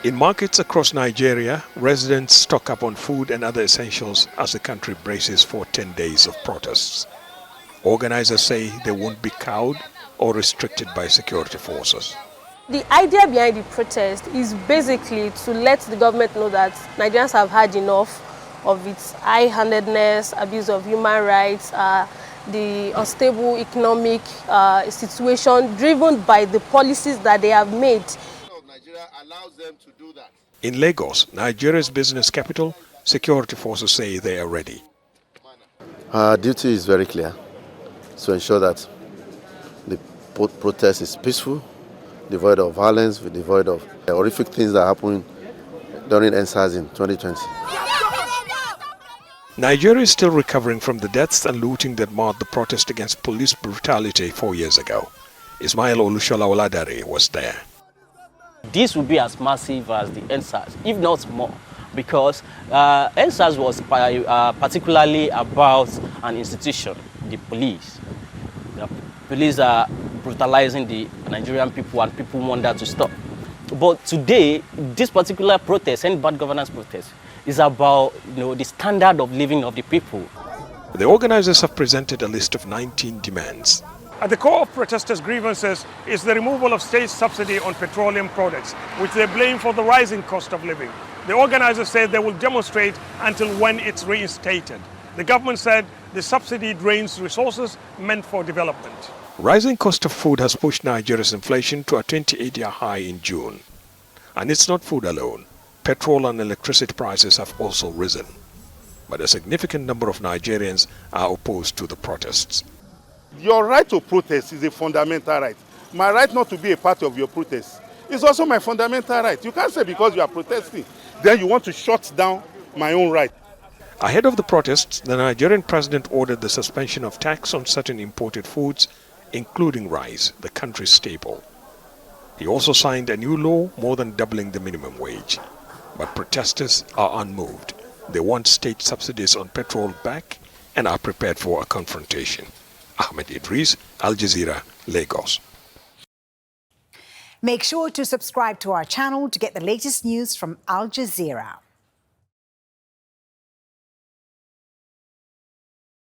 In markets across Nigeria, residents stock up on food and other essentials as the country braces for 10 days of protests. Organizers say they won't be cowed or restricted by security forces. The idea behind the protest is basically to let the government know that Nigerians have had enough of its high-handedness, abuse of human rights, the unstable economic situation driven by the policies that they have made. Nigeria allows them to do that. In Lagos, Nigeria's business capital, security forces say they are ready. Our duty is very clear, to ensure that the protest is peaceful, devoid of violence, devoid of horrific things that happened during EndSARS in 2020. Nigeria is still recovering from the deaths and looting that marred the protest against police brutality 4 years ago. Ismail Olushola Oladare was there. This will be as massive as the EndSARS, if not more, because EndSARS was particularly about an institution, the police. The police are brutalizing the Nigerian people and people want that to stop. But today, this particular protest, and bad governance protest, is about the standard of living of the people. The organizers have presented a list of 19 demands. At the core of protesters' grievances is the removal of state subsidy on petroleum products, which they blame for the rising cost of living. The organizers said they will demonstrate until when it's reinstated. The government said the subsidy drains resources meant for development. Rising cost of food has pushed Nigeria's inflation to a 28-year high in June. And it's not food alone. Petrol and electricity prices have also risen. But a significant number of Nigerians are opposed to the protests. Your right to protest is a fundamental right. My right not to be a part of your protest is also my fundamental right. You can't say because you are protesting, then you want to shut down my own right. Ahead of the protests, the Nigerian president ordered the suspension of tax on certain imported foods, including rice, the country's staple. He also signed a new law more than doubling the minimum wage. But protesters are unmoved. They want state subsidies on petrol back and are prepared for a confrontation. Ahmed Idris, Al Jazeera, Lagos. Make sure to subscribe to our channel to get the latest news from Al Jazeera.